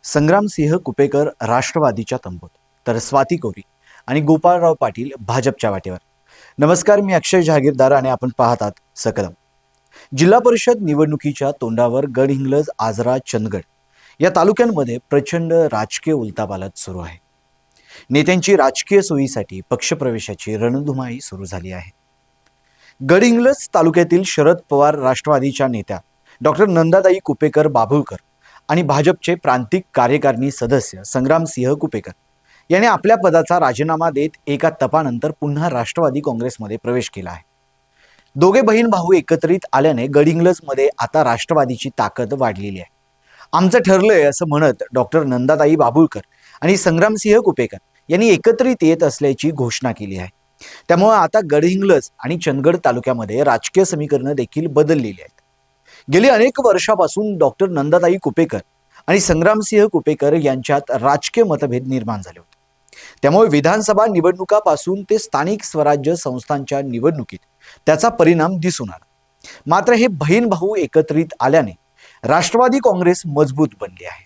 संग्रामसिंह कुपेकर राष्ट्रवादीच्या तंबूत, तर स्वाती कोरी आणि गोपाळराव पाटील भाजपच्या वाटेवर. नमस्कार, मी अक्षय जहागीरदार आणि आपण पाहतात सकलम. जिल्हा परिषद निवडणुकीच्या तोंडावर गडहिंग्लज, आजरा, चंदगड या तालुक्यांमध्ये प्रचंड राजकीय उलथापालथ सुरू आहे. नेत्यांची राजकीय सोयीसाठी पक्षप्रवेशाची रणधुमाळी सुरू झाली आहे. गडहिंग्लज तालुक्यातील शरद पवार राष्ट्रवादीच्या नेत्या डॉक्टर नंदाताई कुपेकर बाभुळकर आणि भाजपचे प्रांतिक कार्यकारिणी सदस्य संग्रामसिंह कुपेकर यांनी आपल्या पदाचा राजीनामा देत एका तपानंतर पुन्हा राष्ट्रवादी काँग्रेसमध्ये प्रवेश केला आहे. दोघे बहीण भाऊ एकत्रित आल्याने गडहिंग्लजमध्ये आता राष्ट्रवादीची ताकद वाढलेली आहे. आमचं ठरलंय असं म्हणत डॉक्टर नंदाताई बाभुळकर आणि संग्रामसिंह कुपेकर यांनी एकत्रित येत असल्याची घोषणा केली आहे. त्यामुळे आता गडहिंग्लज आणि चंदगड तालुक्यामध्ये राजकीय समीकरणं देखील बदललेली आहेत. गेली अनेक वर्षापासून डॉक्टर नंदाताई कुपेकर आणि संग्रामसिंह कुपेकर यांच्यात राजकीय मतभेद निर्माण झाले होते. त्यामुळे विधानसभा निवडणुकापासून ते स्थानिक स्वराज्य संस्थांच्या निवडणुकीत त्याचा परिणाम दिसून आला. मात्र हे बहीण भाऊ एकत्रित आल्याने राष्ट्रवादी काँग्रेस मजबूत बनली आहे.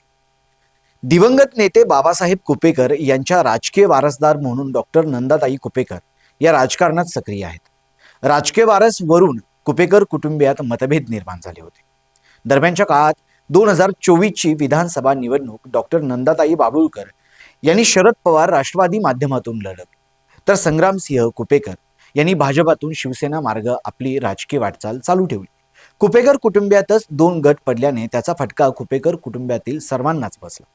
दिवंगत नेते बाबासाहेब कुपेकर यांच्या राजकीय वारसदार म्हणून डॉक्टर नंदाताई कुपेकर या राजकारणात सक्रिय आहेत. राजकीय वारस वरून कुपेकर कुटुंबियात मतभेद निर्माण झाले होते. दरम्यानच्या काळात 2024ची विधानसभा निवडणूक डॉक्टर नंदाताई बाभुळकर यांनी शरद पवार राष्ट्रवादी माध्यमातून लढवली, तर संग्रामसिंह कुपेकर यांनी भाजपातून शिवसेना मार्ग आपली राजकीय वाटचाल चालू ठेवली. कुपेकर कुटुंबियातच 2 गट पडल्याने त्याचा फटका कुपेकर कुटुंबातील सर्वांनाच बसला.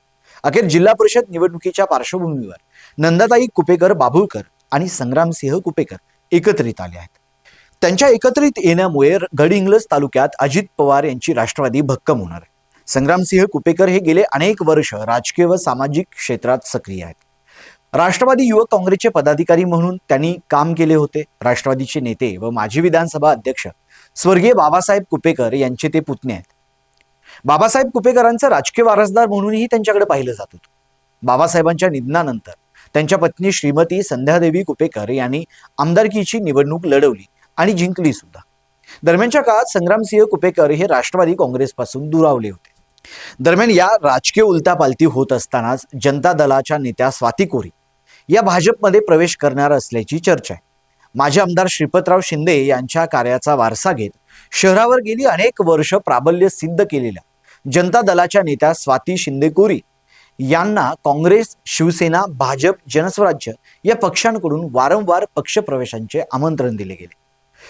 अखेर जिल्हा परिषद निवडणुकीच्या पार्श्वभूमीवर नंदाताई कुपेकर बाभुळकर आणि संग्रामसिंह कुपेकर एकत्रित आले आहेत. त्यांच्या एकत्रित येण्यामुळे गडहिंग्लज तालुक्यात अजित पवार यांची राष्ट्रवादी भक्कम होणार आहे. संग्रामसिंह कुपेकर हे गेले अनेक वर्ष राजकीय व सामाजिक क्षेत्रात सक्रिय आहेत. राष्ट्रवादी युवक काँग्रेसचे पदाधिकारी म्हणून त्यांनी काम केले होते. राष्ट्रवादीचे नेते व माजी विधानसभा अध्यक्ष स्वर्गीय बाबासाहेब कुपेकर यांचे ते पुतणे आहेत. बाबासाहेब कुपेकरांचा राजकीय वारसदार म्हणूनही त्यांच्याकडे पाहिलं जात होतं. बाबासाहेबांच्या निधनानंतर त्यांच्या पत्नी श्रीमती संध्यादेवी कुपेकर यांनी आमदारकीची निवडणूक लढवली आणि जिंकली सुद्धा. दरम्यानच्या काळात संग्रामसिंह कुपेकर हे राष्ट्रवादी काँग्रेसपासून दुरावले होते. दरम्यान या राजकीय उलथापालथी होत असतानाच जनता दलाच्या नेत्या स्वाती कोरी या भाजपमध्ये प्रवेश करणार असल्याची चर्चा आहे. माजी आमदार श्रीपतराव शिंदे यांच्या कार्याचा वारसा घेत शहरावर गेली अनेक वर्ष प्राबल्य सिद्ध केलेल्या जनता दलाच्या नेत्या स्वाती शिंदे कोरी यांना काँग्रेस, शिवसेना, भाजप, जनस्वराज्य या पक्षांकडून वारंवार पक्षप्रवेशांचे आमंत्रण दिले गेले.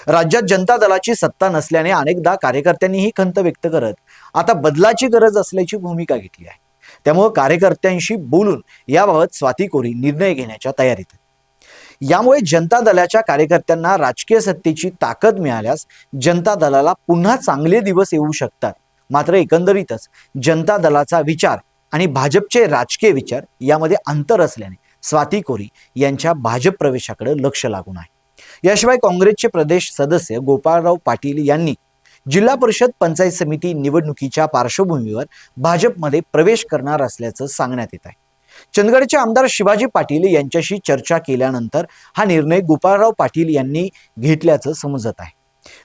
राज्यात जनता दलाची सत्ता नसल्याने अनेकदा कार्यकर्त्यांनी ही खंत व्यक्त करत आता बदलाची गरज असल्याची भूमिका घेतली आहे. त्यामुळे कार्यकर्त्यांशी बोलून याबाबत स्वाती कोरी निर्णय घेण्याच्या तयारीत आहेत. यामुळे जनता दलाच्या कार्यकर्त्यांना राजकीय सत्तेची ताकद मिळाल्यास जनता दलाला पुन्हा चांगले दिवस येऊ शकतात. मात्र एकंदरीतच जनता दलाचा विचार आणि भाजपचे राजकीय विचार यामध्ये अंतर असल्याने स्वाती कोरी यांच्या भाजप प्रवेशाकडे लक्ष लागून आहे. याशिवाय काँग्रेसचे प्रदेश सदस्य गोपाळराव पाटील यांनी जिल्हा परिषद पंचायत समिती निवडणुकीच्या पार्श्वभूमीवर भाजपमध्ये प्रवेश करणार असल्याचं सांगण्यात येत आहे. चंदगडचे आमदार शिवाजी पाटील यांच्याशी चर्चा केल्यानंतर हा निर्णय गोपाळराव पाटील यांनी घेतल्याचं समजत आहे.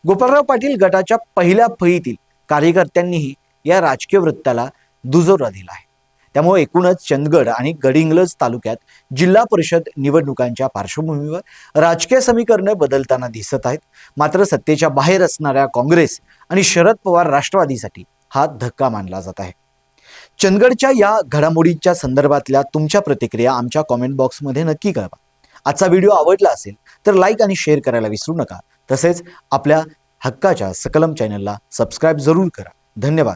गोपाळराव पाटील गटाच्या पहिल्या फळीतील कार्यकर्त्यांनीही या राजकीय वृत्ताला दुजोरा दिला आहे. त्यामुळे एकूणच चंदगड आणि गडहिंग्लज तालुक्यात जिल्हा परिषद निवडणुकांच्या पार्श्वभूमीवर राजकीय समीकरणे बदलताना दिसत आहेत. मात्र सत्तेच्या बाहेर असणाऱ्या काँग्रेस आणि शरद पवार राष्ट्रवादीसाठी हा धक्का मानला जात आहे. चंदगडच्या या घडामोडींच्या संदर्भातल्या तुमच्या प्रतिक्रिया आमच्या कॉमेंट बॉक्समध्ये नक्की कळवा. आजचा व्हिडिओ आवडला असेल तर लाईक आणि शेअर करायला विसरू नका. तसेच आपल्या हक्काच्या सकलम चॅनलला सबस्क्राईब जरूर करा. धन्यवाद.